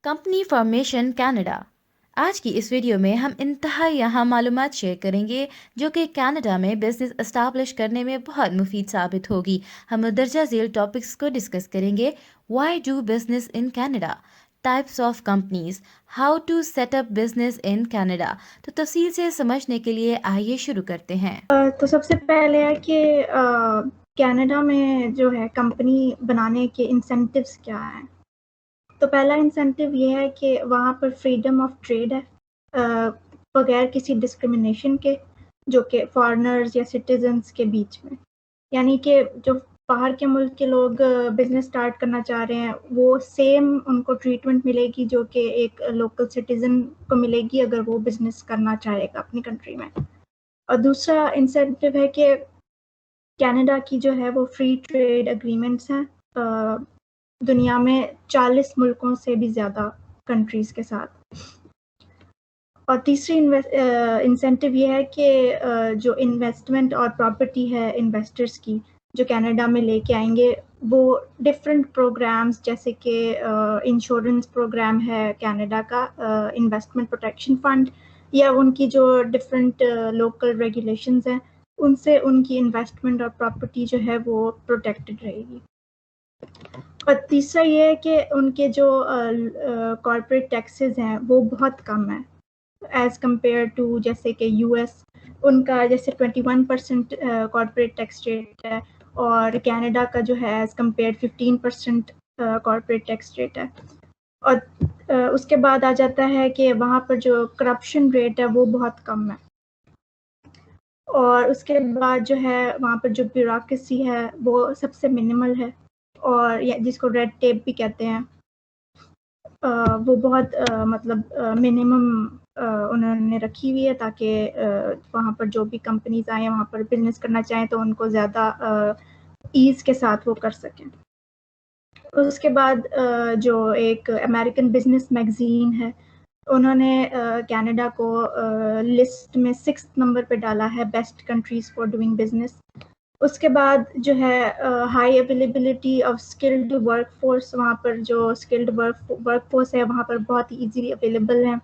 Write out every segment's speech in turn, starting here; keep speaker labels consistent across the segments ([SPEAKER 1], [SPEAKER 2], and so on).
[SPEAKER 1] Company formation Canada. آج کی اس video میں ہم انتہائی اہم معلومات شیئر کریں گے جو کہ کینیڈا میں بزنس اسٹیبلش کرنے میں بہت مفید ثابت ہوگی۔ ہم مندرجہ ذیل ٹاپکس کو ڈسکس کریں گے: why do business in Canada, types of companies, how to set up business in Canada. تو تفصیل سے سمجھنے کے لیے آئیے شروع کرتے ہیں۔
[SPEAKER 2] تو سب سے پہلے ہے کہ کینیڈا میں جو ہے کمپنی بنانے کے انسینٹیوز کیا ہیں۔ تو پہلا انسینٹیو یہ ہے کہ وہاں پر فریڈم آف ٹریڈ ہے، بغیر کسی ڈسکریمنیشن کے، جو کہ فارنرز یا سٹیزنز کے بیچ میں، یعنی کہ جو باہر کے ملک کے لوگ بزنس سٹارٹ کرنا چاہ رہے ہیں وہ سیم ان کو ٹریٹمنٹ ملے گی جو کہ ایک لوکل سٹیزن کو ملے گی اگر وہ بزنس کرنا چاہے گا اپنی کنٹری میں۔ اور دوسرا انسینٹیو ہے کہ کینیڈا کی جو ہے وہ فری ٹریڈ اگریمنٹس ہیں دنیا میں 40 ملکوں سے بھی زیادہ کنٹریز کے ساتھ۔ اور تیسری انسینٹیو یہ ہے کہ جو انویسٹمنٹ اور پراپرٹی ہے انویسٹرز کی جو کینیڈا میں لے کے آئیں گے وہ ڈفرینٹ پروگرامز جیسے کہ انشورنس پروگرام ہے کینیڈا کا، انویسٹمنٹ پروٹیکشن فنڈ، یا ان کی جو ڈفرینٹ لوکل ریگولیشنز ہیں ان سے ان کی انویسٹمنٹ اور پراپرٹی جو ہے وہ پروٹیکٹڈ رہے گی۔ اور تیسرا یہ ہے کہ ان کے جو کارپوریٹ ٹیکسز ہیں وہ بہت کم ہیں ایز کمپیئر ٹو جیسے کہ یو ایس، ان کا جیسے 21% کارپوریٹ ٹیکس ریٹ ہے اور کینیڈا کا جو ہے as compare 15% corporate tax rate ہے۔ اور اس کے بعد آ جاتا ہے کہ وہاں پر جو کرپشن ریٹ ہے وہ بہت کم ہے، اور اس کے بعد جو ہے وہاں پر جو بیوروکریسی ہے وہ سب سے منیمل ہے، اور جس کو ریڈ ٹیپ بھی کہتے ہیں وہ بہت مطلب منیمم انہوں نے رکھی ہوئی ہے تاکہ وہاں پر جو بھی کمپنیز آئیں وہاں پر بزنس کرنا چاہیں تو ان کو زیادہ ایز کے ساتھ وہ کر سکیں۔ اس کے بعد جو ایک امریکن بزنس میگزین ہے انہوں نے کینیڈا کو لسٹ میں 6 نمبر پہ ڈالا ہے best countries for doing business. اس کے بعد جو ہے high availability of skilled work force, وہاں پر جو اسکلڈ ورک فورس ہے وہاں پر بہت ایزیلی اویلیبل ہیں۔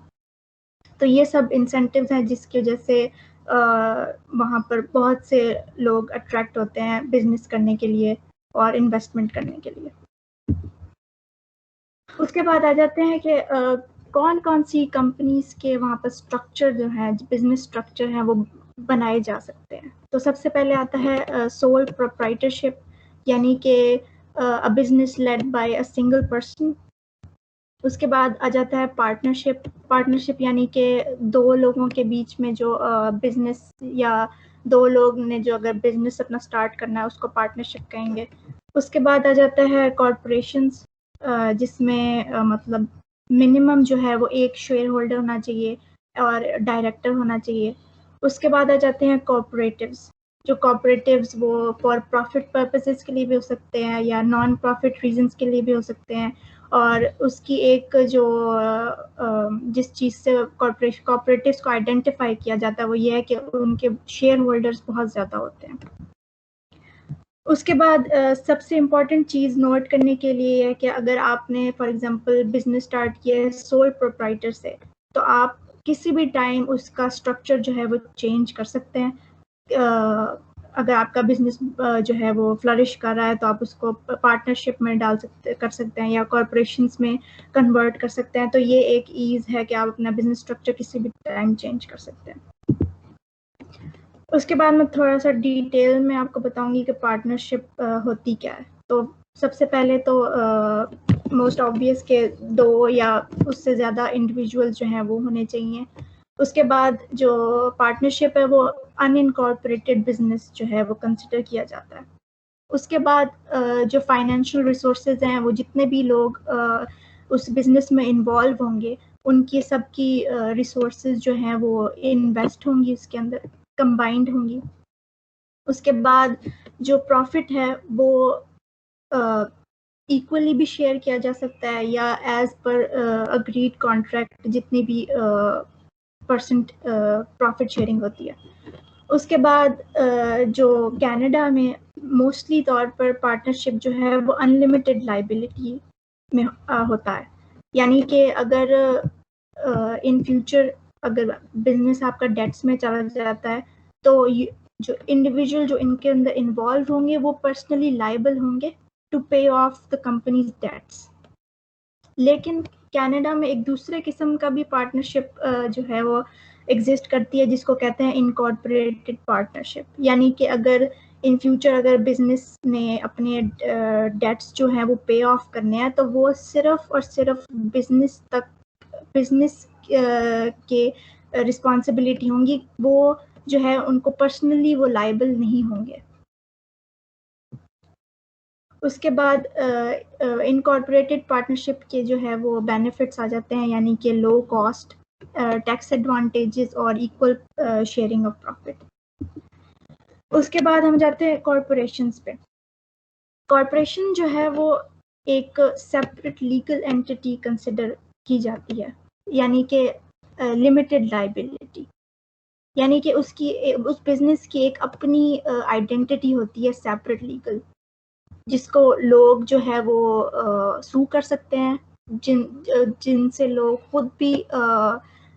[SPEAKER 2] تو یہ سب انسینٹیوز ہیں جس کی وجہ سے وہاں پر بہت سے لوگ اٹریکٹ ہوتے ہیں بزنس کرنے کے لیے اور انویسٹمنٹ کرنے کے لیے۔ اس کے بعد آ جاتے ہیں کہ کون کون سی کمپنیز کے وہاں پر اسٹرکچر جو ہیں بزنس اسٹرکچر ہیں وہ بنائے جا سکتے ہیں۔ تو سب سے پہلے آتا ہے سول پروپرائٹرشپ، یعنی کہ business led by a single person. اس کے بعد آ جاتا ہے پارٹنرشپ یعنی کہ دو لوگوں کے بیچ میں جو بزنس، یا دو لوگ نے جو اگر بزنس اپنا سٹارٹ کرنا ہے اس کو پارٹنرشپ کہیں گے۔ اس کے بعد آ جاتا ہے کارپوریشنز، جس میں مطلب منیمم جو ہے وہ ایک شیئر ہولڈر ہونا چاہیے اور ڈائریکٹر ہونا چاہیے۔ اس کے بعد آ جاتے ہیں کوآپریٹیوز، جو کوآپریٹیوز وہ فار پروفٹ پرپسز کے لیے بھی ہو سکتے ہیں یا نان پروفٹ ریزنس کے لیے بھی ہو سکتے ہیں، اور اس کی ایک جو جس چیز سے کوآپریٹیوز کو آئیڈینٹیفائی کیا جاتا ہے وہ یہ ہے کہ ان کے شیئر ہولڈرز بہت زیادہ ہوتے ہیں۔ اس کے بعد سب سے امپورٹنٹ چیز نوٹ کرنے کے لیے ہے کہ اگر آپ نے فار ایگزامپل بزنس سٹارٹ کیا ہے سول پروپرائٹر سے تو آپ کسی بھی ٹائم اس کا اسٹرکچر جو ہے وہ چینج کر سکتے ہیں۔ اگر آپ کا بزنس جو ہے وہ فلرش کر رہا ہے تو آپ اس کو پارٹنرشپ میں کر سکتے ہیں یا کارپوریشنس میں کنورٹ کر سکتے ہیں۔ تو یہ ایک ایز ہے کہ آپ اپنا بزنس اسٹرکچر کسی بھی ٹائم چینج کر سکتے ہیں۔ اس کے بعد میں تھوڑا سا ڈیٹیل میں آپ کو بتاؤں گی کہ پارٹنرشپ ہوتی کیا ہے۔ تو سب سے پہلے تو موسٹ آبویس کہ 2 یا اس سے زیادہ انڈیویجول جو ہیں وہ ہونے چاہیے۔ اس کے بعد جو پارٹنرشپ ہے وہ ان انکارپوریٹڈ بزنس جو ہے وہ کنسیڈر کیا جاتا ہے۔ اس کے بعد جو فائنینشیل ریسورسز ہیں وہ جتنے بھی لوگ اس بزنس میں انوالو ہوں گے ان کی سب کی ریسورسز جو ہیں وہ انویسٹ ہوں گی، اس کے اندر کمبائنڈ ہوں گی۔ اس کے بعد جو پروفٹ ہے وہ ایکولی بھی شیئر کیا جا سکتا ہے یا ایز پر اگریڈ کانٹریکٹ جتنی بھی پرسنٹ پروفٹ شیئرنگ ہوتی ہے۔ اس کے بعد جو کینیڈا میں موسٹلی طور پر پارٹنرشپ جو ہے وہ انلمیٹڈ لائبلٹی میں ہوتا ہے، یعنی کہ اگر ان فیوچر اگر بزنس آپ کا ڈیٹس میں چلا جاتا ہے تو جو انڈیویجول جو ان کے اندر انوالو ہوں گے وہ پرسنلی لائبل ہوں گے to pay off the companies debts. لیکن کینیڈا میں ایک دوسرے قسم کا بھی پارٹنرشپ جو ہے وہ ایگزسٹ کرتی ہے جس کو کہتے ہیں انکارپوریٹڈ پارٹنرشپ. یعنی کہ اگر ان فیوچر اگر بزنس نے اپنے ڈیٹس جو ہیں وہ پے آف کرنے ہیں تو وہ صرف اور صرف بزنس کے رسپانسبلٹی ہوں گی, وہ جو ہے ان کو پرسنلی وہ لائبل نہیں ہوں گے. اس کے بعد انکارپوریٹڈ پارٹنرشپ کے جو ہے وہ بینیفٹس آ جاتے ہیں, یعنی کہ لو کاسٹ, ٹیکس ایڈوانٹیجز اور ایکول شیئرنگ آف پروفٹ. اس کے بعد ہم جاتے ہیں کارپوریشنز پہ. کارپوریشن جو ہے وہ ایک سیپریٹ لیگل اینٹی کنسیڈر کی جاتی ہے, یعنی کہ لمیٹڈ لائبلٹی, یعنی کہ اس بزنس کی ایک اپنی آئیڈینٹی ہوتی ہے سیپریٹ لیگل, جس کو لوگ جو ہے وہ سو کر سکتے ہیں, جن سے لوگ خود بھی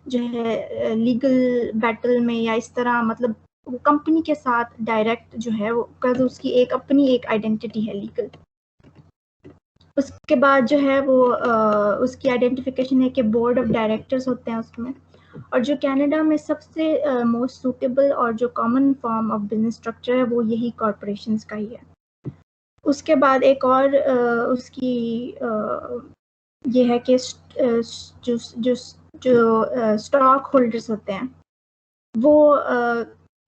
[SPEAKER 2] جو ہے لیگل بیٹل میں یا اس طرح مطلب کمپنی کے ساتھ ڈائریکٹ جو ہے وہ اس کی ایک اپنی ایک آئیڈینٹی ہے لیگل. اس کے بعد جو ہے وہ اس کی آئیڈینٹیفیکیشن ہے کہ بورڈ آف ڈائریکٹرز ہوتے ہیں اس میں, اور جو کینیڈا میں سب سے موسٹ سوٹیبل اور جو common form of business structure ہے وہ یہی کارپوریشنز کا ہی ہے. اس کے بعد ایک اور اس کی یہ ہے کہ جو اسٹاک ہولڈرز ہوتے ہیں وہ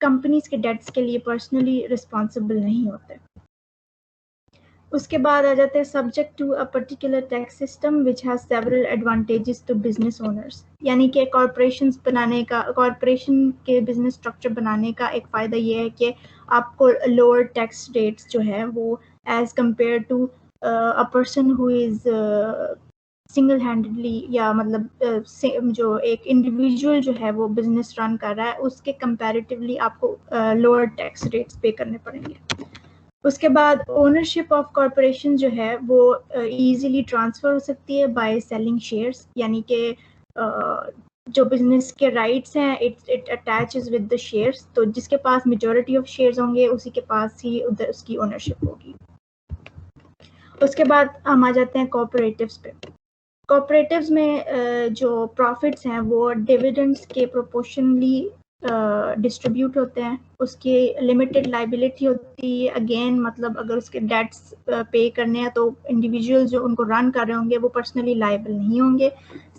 [SPEAKER 2] کمپنیز کے ڈیٹس کے لیے پرسنلی رسپانسبل نہیں ہوتے. اس کے بعد آ جاتے ہیں subject to a particular tax system وچ has several advantages to business owners. یعنی کہ کارپوریشن کے بزنس اسٹرکچر بنانے کا ایک فائدہ یہ ہے کہ آپ کو لوور ٹیکس ریٹس جو ہے وہ as compare to a person who is single handedly, یا مطلب جو ایک انڈیویجول جو ہے وہ بزنس رن کر رہا ہے اس کے کمپیریٹیولی آپ کو لوور ٹیکس ریٹس پے کرنے پڑیں گے. اس کے بعد اونرشپ آف کارپوریشن جو ہے وہ ایزیلی ٹرانسفر ہو سکتی ہے بائی سیلنگ شیئرس, یعنی کہ جو بزنس کے رائٹس ہیں it attaches with the shares, تو جس کے پاس میجورٹی آف شیئرز ہوں گے اسی کے پاس ہی اس کی اونرشپ ہوگی. اس کے بعد ہم آ جاتے ہیں کوآپریٹیوز پہ. کوآپریٹیوز میں جو پروفٹس ہیں وہ ڈیویڈنڈس کے پروپورشنلی ڈسٹریبیوٹ ہوتے ہیں. اس کی لمیٹڈ لائبلٹی ہوتی ہے, اگین مطلب اگر اس کے ڈیٹس پے کرنے ہیں تو انڈیویجول جو ان کو رن کر رہے ہوں گے وہ پرسنلی لائبل نہیں ہوں گے,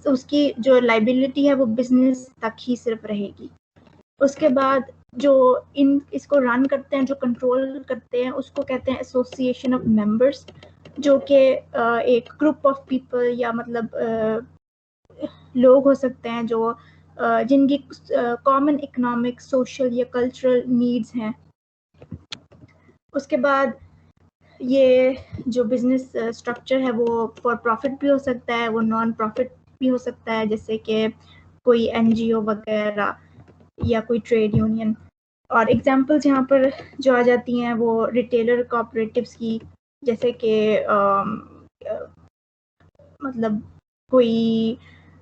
[SPEAKER 2] اس کی جو لائبلٹی ہے وہ بزنس تک ہی صرف رہے گی. اس کے بعد جو اس کو رن کرتے ہیں, جو کنٹرول کرتے ہیں, اس کو کہتے ہیں ایسوسیشن آف ممبرس, جو کہ ایک گروپ آف پیپل یا مطلب لوگ ہو سکتے ہیں جو جن کی کامن اکنامک, سوشل یا کلچرل نیڈز ہیں. اس کے بعد یہ جو بزنس اسٹرکچر ہے وہ فار پروفٹ بھی ہو سکتا ہے, وہ نان پروفٹ بھی ہو سکتا ہے, جیسے کہ کوئی این جی او وغیرہ یا کوئی ٹریڈ یونین. اور ایگزامپلز یہاں پر جو آ جاتی ہیں وہ ریٹیلر کوآپریٹیوز کی, جیسے کہ مطلب کوئی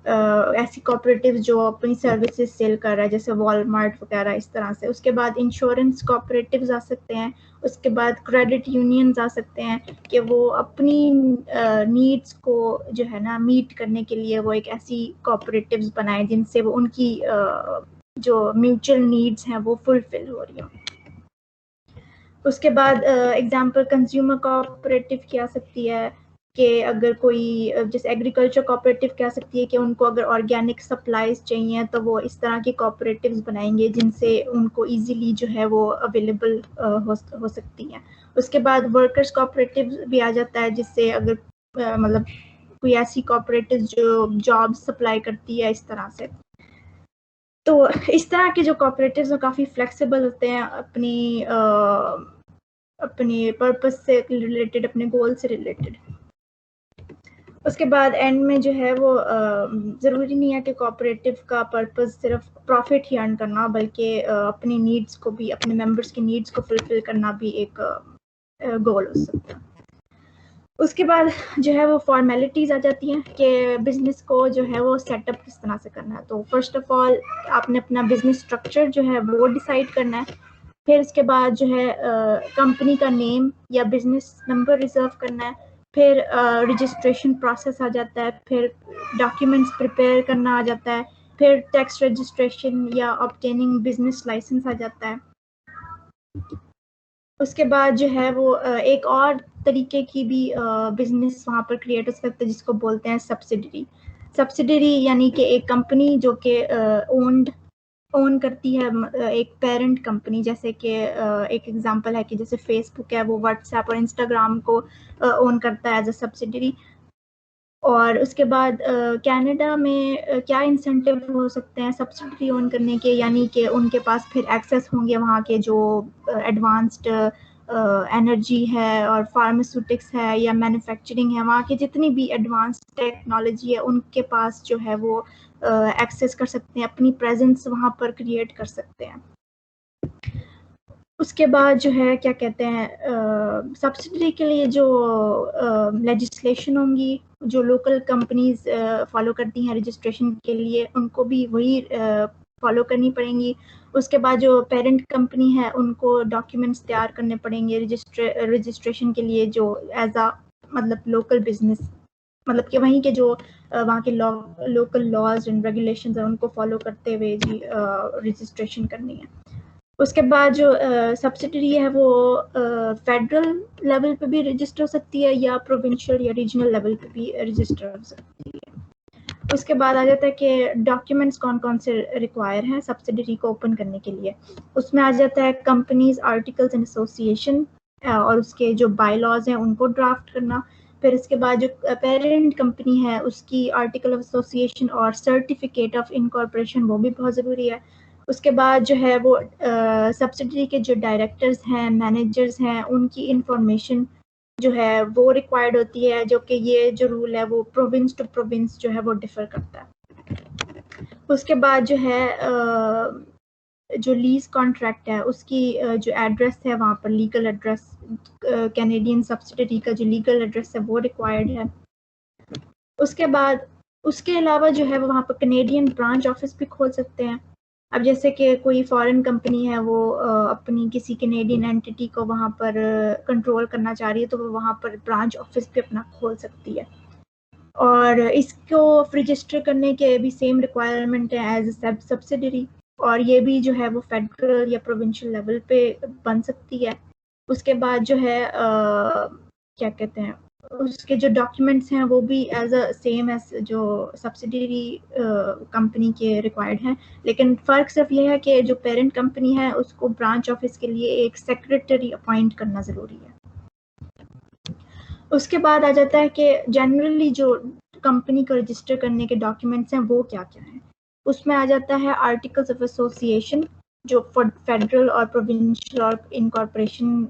[SPEAKER 2] ایسی کوآپریٹیو جو اپنی سروسز سیل کر رہا ہے جیسے والمارٹ وغیرہ اس طرح سے. اس کے بعد انشورنس کوآپریٹیوز آ سکتے ہیں. اس کے بعد کریڈٹ یونینز آ سکتے ہیں کہ وہ اپنی نیڈس کو جو ہے نا میٹ کرنے کے لیے وہ ایک ایسی کوآپریٹیوز بنائیں جن سے وہ ان کی جو میوچل نیڈس ہیں وہ فلفل ہو رہی ہوں. اس کے بعد ایگزامپل کنزیومر کوآپریٹیو کی آ سکتی ہے کہ اگر کوئی جیسے ایگریکلچر کوآپریٹیو کہہ سکتی ہے کہ ان کو اگر آرگینک سپلائز چاہیے تو وہ اس طرح کی کوآپریٹیوز بنائیں گے جن سے ان کو ایزیلی جو ہے وہ اویلیبل ہو سکتی ہیں. اس کے بعد ورکرز کوآپریٹیو بھی آ جاتا ہے, جس سے اگر مطلب کوئی ایسی کوآپریٹیو جو جاب سپلائی کرتی ہے اس طرح سے. تو اس طرح کے جو کوآپریٹیوز ہیں کافی فلیکسیبل ہوتے ہیں اپنی پرپس سے ریلیٹڈ, اپنے گول سے ریلیٹڈ. اس کے بعد اینڈ میں جو ہے وہ ضروری نہیں ہے کہ کوآپریٹیو کا پرپس صرف پروفٹ ہی ارن کرنا, بلکہ اپنی نیڈس کو بھی, اپنے ممبرس کی نیڈس کو فلفل کرنا بھی ایک گول ہو سکتا ہے. اس کے بعد جو ہے وہ فارمیلٹیز آ جاتی ہیں کہ بزنس کو جو ہے وہ سیٹ اپ کس طرح سے کرنا ہے. تو فرسٹ آف آل آپ نے اپنا بزنس اسٹرکچر جو ہے وہ ڈیسائیڈ کرنا ہے. پھر اس کے بعد جو ہے کمپنی کا نیم یا بزنس نمبر ریزرو کرنا ہے. پھر رجسٹریشن پروسیس آ جاتا ہے. پھر ڈاکیومنٹس پریپیئر کرنا آ جاتا ہے. پھر ٹیکس رجسٹریشن یا آبٹیننگ بزنس لائسنس آ جاتا ہے. اس کے بعد جو ہے وہ ایک اور طریقے کی بھی بزنس وہاں پر کریٹ ہو سکتا ہے جس کو بولتے ہیں سبسڈری. سبسڈری یعنی کہ ایک کمپنی جو کہ اون کرتی ہے ایک پیرنٹ کمپنی. جیسے کہ ایک ایگزامپل ہے کہ جیسے فیس بک ہے وہ واٹس ایپ اور انسٹاگرام کو اون کرتا ہے ایز اے سبسڈری. اور اس کے بعد کینیڈا میں کیا انسینٹیو ہو سکتے ہیں سبسڈری اون کرنے کے, یعنی کہ ان کے پاس پھر ایکسیس ہوں گے وہاں کے جو ایڈوانسڈ انرجی ہے اور فارماسیوٹکس ہے یا مینوفیکچرنگ ہے, وہاں کی جتنی بھی ایڈوانس ٹیکنالوجی ہے ان کے پاس جو ہے وہ ایکسیس کر سکتے ہیں, اپنی پریزنس وہاں پر کریٹ کر سکتے ہیں. اس کے بعد جو ہے کیا کہتے ہیں سبسڈری کے لیے جو لیجسلیشن ہوں گی جو لوکل کمپنیز فالو کرتی ہیں رجسٹریشن کے لیے, ان کو بھی وہی فالو کرنی پڑیں گی. اس کے بعد جو پیرنٹ کمپنی ہے ان کو ڈاکیومنٹس تیار کرنے پڑیں گے رجسٹریشن کے لیے, جو ایز اے مطلب لوکل بزنس, مطلب کہ وہیں کے جو وہاں کے لوکل لاز اینڈ ریگولیشنز ہیں ان کو فالو کرتے ہوئے جی رجسٹریشن کرنی ہے. اس کے بعد جو سبسڈری ہے وہ فیڈرل لیول پہ بھی رجسٹر ہو سکتی ہے یا پروونشل یا ریجنل لیول پہ بھی رجسٹر ہو سکتی ہے. اس کے بعد آ جاتا ہے کہ ڈاکیومنٹس کون کون سے ریکوائر ہیں سبسڈری کو اوپن کرنے کے لیے. اس میں آ جاتا ہے کمپنیز آرٹیکلز اینڈ ایسوسیشن اور اس کے جو بائی لاز ہیں ان کو ڈرافٹ کرنا. پھر اس کے بعد جو پیرنٹ کمپنی ہے اس کی آرٹیکل آف ایسوسیشن اور سرٹیفکیٹ آف انکارپوریشن وہ بھی بہت ضروری ہے. اس کے بعد جو ہے وہ سبسڈری کے جو ڈائریکٹرز ہیں مینیجرز ہیں ان کی انفارمیشن جو ہے وہ ریکوائرڈ ہوتی ہے, جو کہ یہ جو رول ہے وہ پروونس ٹو پروونس جو ہے وہ ڈفر کرتا ہے. اس کے بعد جو ہے جو لیز کانٹریکٹ ہے اس کی جو ایڈریس ہے وہاں پر لیگل ایڈریس, کینیڈین سبسڈری کا جو لیگل ایڈریس ہے وہ ریکوائرڈ ہے. اس کے بعد اس کے علاوہ جو ہے وہ وہاں پر کینیڈین برانچ آفس بھی کھول سکتے ہیں. اب جیسے کہ کوئی فارن کمپنی ہے وہ اپنی کسی کینیڈین اینٹی کو وہاں پر کنٹرول کرنا چاہ رہی ہے تو وہ وہاں پر برانچ آفس بھی اپنا کھول سکتی ہے. اور اس کو رجسٹر کرنے کے بھی سیم ریکوائرمنٹ ہے ایز اے سبسڈری, اور یہ بھی جو ہے وہ فیڈرل یا پروونشل لیول پہ بن سکتی ہے. اس کے بعد جو ہے کیا کہتے ہیں اس کے جو ڈاکیومنٹس ہیں وہ بھی ایز اے سیم ایز جو سبسڈری کمپنی کے ریکوائرڈ ہیں, لیکن فرق صرف یہ ہے کہ جو پیرنٹ کمپنی ہے اس کو برانچ آفس کے لیے ایک سیکرٹری اپوائنٹ کرنا ضروری ہے. اس کے بعد آ جاتا ہے کہ جنرلی جو کمپنی کو رجسٹر کرنے کے ڈاکیومنٹس ہیں وہ کیا کیا ہیں. اس میں آ جاتا ہے آرٹیکلز آف ایسوسیشن جو فیڈرل اور پروونشل اور انکارپوریشن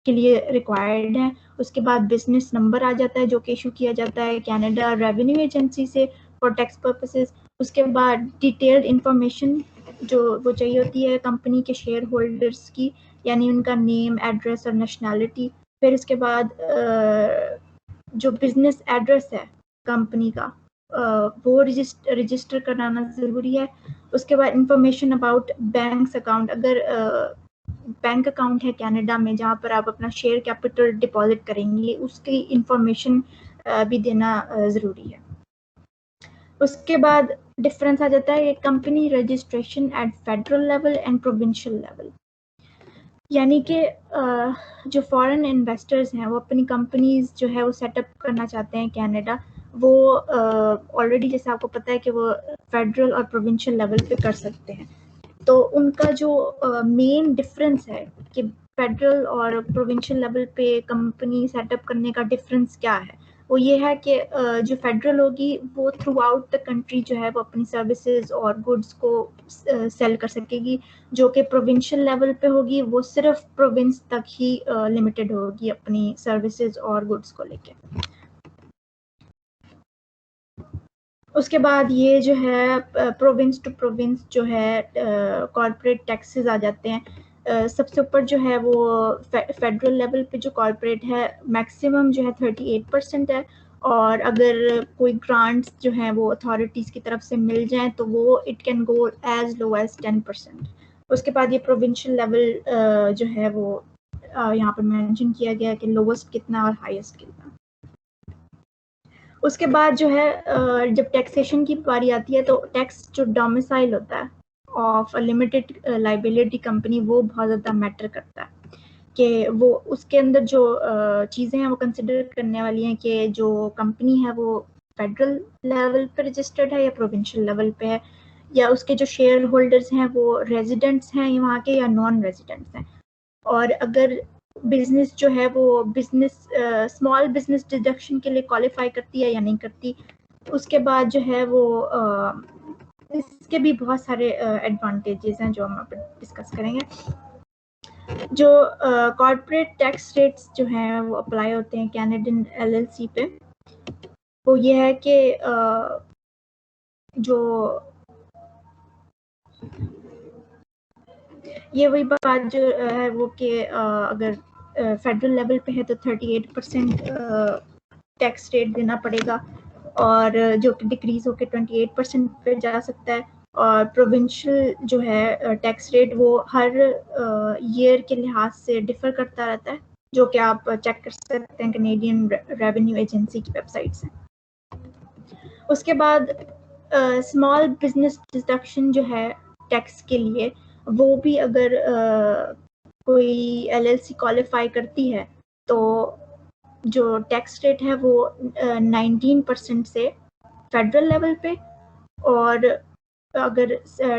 [SPEAKER 2] کے لیے ریکوائرڈ ہیں. اس کے بعد بزنس نمبر آ جاتا ہے جو کہ ایشو کیا جاتا ہے کینیڈا ریونیو ایجنسی سے فار ٹیکس پرپسز. اس کے بعد ڈیٹیلڈ انفارمیشن جو وہ چاہیے ہوتی ہے کمپنی کے شیئر ہولڈرس کی, یعنی ان کا نیم ایڈریس اور نیشنلٹی. پھر اس کے بعد جو بزنس ایڈریس ہے کمپنی کا وہ رجسٹر کرانا ضروری ہے. اس کے بعد انفارمیشن اباؤٹ بینکس اکاؤنٹ, اگر بینک اکاؤنٹ ہے کینیڈا میں جہاں پر آپ اپنا شیئر کیپٹل ڈپازٹ کریں گے اس کی انفارمیشن بھی دینا ضروری ہے. اس کے بعد ڈفرینس آ جاتا ہے company registration at federal level and provincial level, یعنی کہ جو فارن انویسٹرز ہیں وہ اپنی کمپنیز جو ہے وہ سیٹ اپ کرنا چاہتے ہیں کینیڈا, وہ آلریڈی جیسے آپ کو پتہ ہے کہ وہ فیڈرل اور پروونشل لیول پہ کر سکتے ہیں. تو ان کا جو مین ڈفرینس ہے کہ فیڈرل اور پروونشل لیول پہ کمپنی سیٹ اپ کرنے کا ڈفرینس کیا ہے, وہ یہ ہے کہ جو فیڈرل ہوگی وہ تھرو آؤٹ دا کنٹری جو ہے وہ اپنی سروسز اور گڈس کو سیل کر سکے گی, جو کہ پروونشل لیول پہ ہوگی وہ صرف پروونس تک ہی لمیٹڈ ہوگی اپنی سروسز اور گڈس کو لے کے. اس کے بعد یہ جو ہے پروونس ٹو پروونس جو ہے کارپوریٹ ٹیکسز آ جاتے ہیں. سب سے اوپر جو ہے وہ فیڈرل لیول پہ جو کارپوریٹ ہے میکسیمم جو ہے 38% ہے، اور اگر کوئی گرانٹس جو ہیں وہ اتھارٹیز کی طرف سے مل جائیں تو وہ it can go as low as 10%. اس کے بعد یہ پروونشل لیول جو ہے وہ یہاں پر مینشن کیا گیا کہ لوسٹ کتنا اور ہائیسٹ کتنا. اس کے بعد جو ہے جب ٹیکسیشن کی باری آتی ہے تو ٹیکس جو ڈومیسائل ہوتا ہے آف لمیٹڈ لائبلٹی کمپنی وہ بہت زیادہ میٹر کرتا ہے کہ وہ اس کے اندر جو چیزیں ہیں وہ کنسیڈر کرنے والی ہیں کہ جو کمپنی ہے وہ فیڈرل لیول پہ رجسٹرڈ ہے یا پروونشل لیول پہ ہے، یا اس کے جو شیئر ہولڈرز ہیں وہ ریزیڈنٹس ہیں وہاں کے یا نان ریزیڈنٹس ہیں، اور اگر بزنس جو ہے وہ بزنس اسمال بزنس ڈیڈکشن کے لیے کوالیفائی کرتی ہے یا نہیں کرتی. اس کے بعد جو ہے وہ اس کے بھی بہت سارے ایڈوانٹیجز ہیں جو ہم ڈسکس کریں گے. جو کارپوریٹ ٹیکس ریٹس جو ہیں وہ اپلائی ہوتے ہیں کینیڈین LLC پہ، وہ یہ ہے کہ جو یہ وہی بات جو ہے وہ کہ اگر فیڈرل لیول پہ ہے تو 38% ٹیکس ریٹ دینا پڑے گا، اور جو کہ ڈکریز ہو کے 28% پہ جا سکتا ہے. اور پروونشل جو ہے ٹیکس ریٹ وہ ہر ایئر کے لحاظ سے ڈفر کرتا رہتا ہے، جو کہ آپ چیک کر سکتے ہیں کینیڈین ریونیو ایجنسی کی ویب سائٹ سے. اس کے بعد اسمال بزنس ڈڈکشن جو ہے ٹیکس کے لیے، وہ بھی اگر کوئی LLC کوالیفائی کرتی ہے تو جو ٹیکس ریٹ ہے وہ 19% سے فیڈرل لیول پہ، اور اگر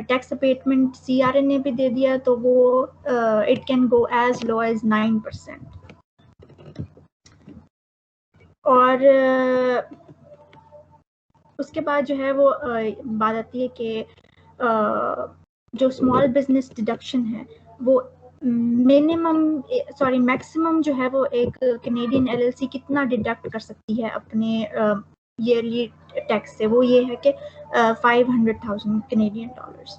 [SPEAKER 2] ٹیکس اپیٹمنٹ CRA نے بھی دے دیا تو وہ it can go as low as 9%. اور اس کے بعد جو ہے وہ بات آتی ہے کہ جو اسمال بزنس ڈڈکشن ہے وہ میکسیمم جو ہے وہ ایک کینیڈین LLC کتنا ڈیڈکٹ کر سکتی ہے اپنے ایئرلی ٹیکس سے، وہ یہ ہے کہ $500,000 کینیڈین ڈالرز.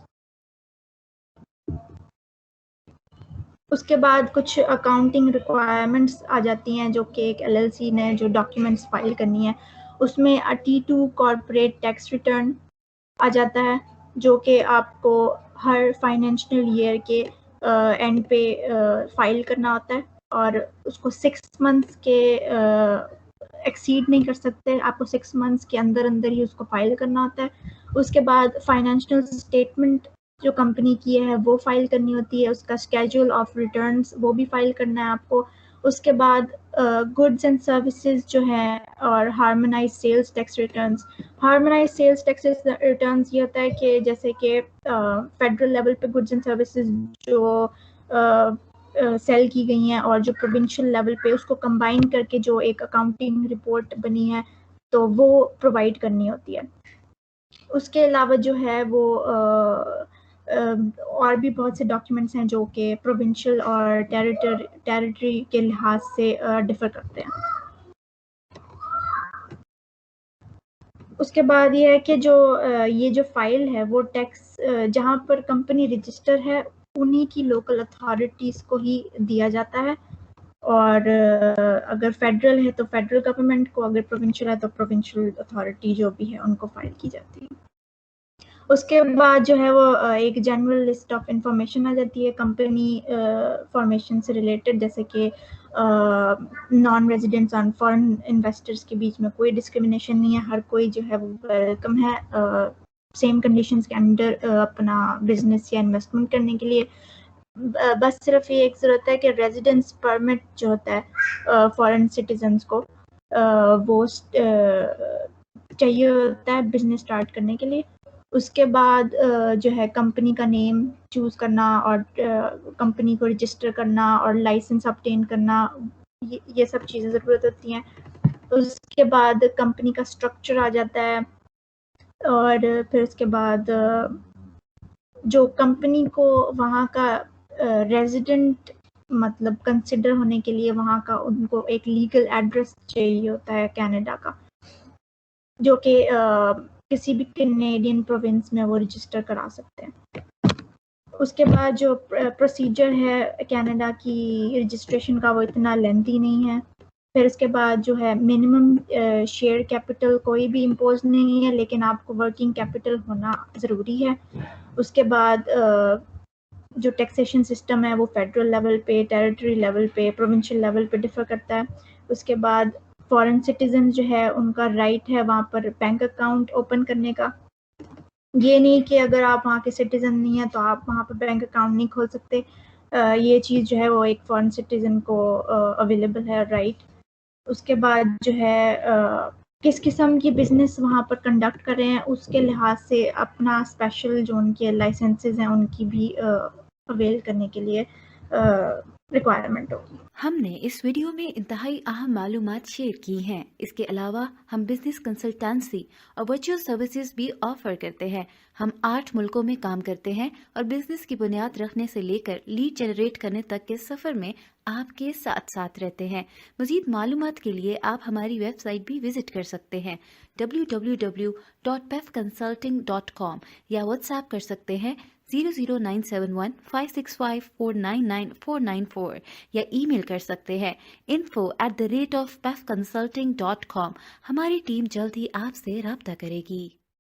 [SPEAKER 2] اس کے بعد کچھ اکاؤنٹنگ ریکوائرمنٹس آ جاتی ہیں جو کہ ایک LLC نے جو ڈاکیومنٹس فائل کرنی ہے، اس میں T2 کارپوریٹ ٹیکس ریٹرن آ جاتا ہے جو کہ آپ کو ہر فائنینشیل ایئر کے اینڈ پہ فائل کرنا ہوتا ہے، اور اس کو 6 منتھس کے ایکسیڈ نہیں کر سکتے، آپ کو 6 منتھس کے اندر اندر ہی اس کو فائل کرنا ہوتا ہے. اس کے بعد فائنینشیل اسٹیٹمنٹ جو کمپنی کی ہے وہ فائل کرنی ہوتی ہے، اس کا اسکیجول آف ریٹرنس وہ بھی فائل کرنا ہے آپ کو. اس کے بعد گڈس اینڈ سروسز جو ہیں اور harmonize sales tax returns. Harmonize sales tax returns یہ ہوتا ہے کہ جیسے کہ فیڈرل لیول پہ گڈس اینڈ سروسز جو سیل کی گئی ہیں اور جو پروونشل لیول پہ اس کو کمبائن کر کے جو ایک اکاؤنٹنگ رپورٹ بنی ہے تو وہ پرووائڈ کرنی ہوتی ہے. اس کے علاوہ جو ہے وہ اور بھی بہت سے ڈاکیومنٹس ہیں جو کہ پروونشل اور ٹیریٹری کے لحاظ سے ڈفر کرتے ہیں. اس کے بعد یہ ہے کہ جو یہ جو فائل ہے وہ ٹیکس جہاں پر کمپنی رجسٹر ہے انہی کی لوکل اتھارٹیز کو ہی دیا جاتا ہے، اور اگر فیڈرل ہے تو فیڈرل گورنمنٹ کو، اگر پروونشل ہے تو پروونشل اتھارٹی جو بھی ہے ان کو فائل کی جاتی ہے. اس کے بعد جو ہے وہ ایک جنرل لسٹ آف انفارمیشن آ جاتی ہے کمپنی فارمیشن سے ریلیٹڈ، جیسے کہ نان ریزیڈنٹس اور فارن انویسٹرز کے بیچ میں کوئی ڈسکریمنیشن نہیں ہے، ہر کوئی جو ہے وہ ویلکم ہے سیم کنڈیشنز کے انڈر اپنا بزنس یا انویسٹمنٹ کرنے کے لیے. بس صرف یہ ایک ضرورت ہے کہ ریزیڈنس پرمٹ جو ہوتا ہے فارن سٹیزنس کو وہ چاہیے ہوتا ہے بزنس اسٹارٹ کرنے کے لیے. اس کے بعد جو ہے کمپنی کا نیم چوز کرنا اور کمپنی کو رجسٹر کرنا اور لائسنس obtain کرنا، یہ سب چیزیں ضرورت ہوتی ہیں. اس کے بعد کمپنی کا اسٹرکچر آ جاتا ہے، اور پھر اس کے بعد جو کمپنی کو وہاں کا ریزیڈنٹ مطلب کنسیڈر ہونے کے لیے وہاں کا ان کو ایک لیگل ایڈریس چاہیے ہوتا ہے کینیڈا کا، جو کہ کسی بھی کینیڈین پروونس میں وہ رجسٹر کرا سکتے ہیں. اس کے بعد جو پروسیجر ہے کینیڈا کی رجسٹریشن کا وہ اتنا لینتھی نہیں ہے. پھر اس کے بعد جو ہے منیمم شیئر کیپٹل کوئی بھی امپوز نہیں ہے، لیکن آپ کو ورکنگ کیپٹل ہونا ضروری ہے. اس کے بعد جو ٹیکسیشن سسٹم ہے وہ فیڈرل لیول پہ، ٹیریٹری لیول پہ، پروونشل لیول پہ ڈفر کرتا ہے. اس کے بعد فارن سٹیزن جو ہے ان کا رائٹ ہے وہاں پر بینک اکاؤنٹ اوپن کرنے کا. یہ نہیں کہ اگر آپ وہاں کے سٹیزن نہیں ہیں تو آپ وہاں پہ بینک اکاؤنٹ نہیں کھول سکتے. یہ چیز جو ہے وہ ایک فارن سٹیزن کو اویلیبل ہے رائٹ. اس کے بعد جو ہے کس قسم کی بزنس وہاں پر کنڈکٹ کر رہے ہیں اس کے لحاظ سے اپنا اسپیشل جو ان کے لائسنسز ہیں ان کی بھی اویل کرنے کے لیے ریکوائرمنٹ ہوگی.
[SPEAKER 1] ہم نے اس ویڈیو میں انتہائی اہم معلومات شیئر کی ہیں. اس کے علاوہ ہم بزنس کنسلٹنسی اور ورچوئل سروسز بھی آفر کرتے ہیں. ہم 8 ملکوں میں کام کرتے ہیں اور بزنس کی بنیاد رکھنے سے لے کر لیڈ جنریٹ کرنے تک کے سفر میں آپ کے ساتھ ساتھ رہتے ہیں. مزید معلومات کے لیے آپ ہماری ویب سائٹ بھی وزٹ کر سکتے ہیں www.pefconsulting.com یا واٹس ایپ کر سکتے ہیں 0097156549994 یا ای میل کر سکتے ہیں info@pefconsulting.com. ہماری ٹیم جلد ہی آپ سے رابطہ کرے گی.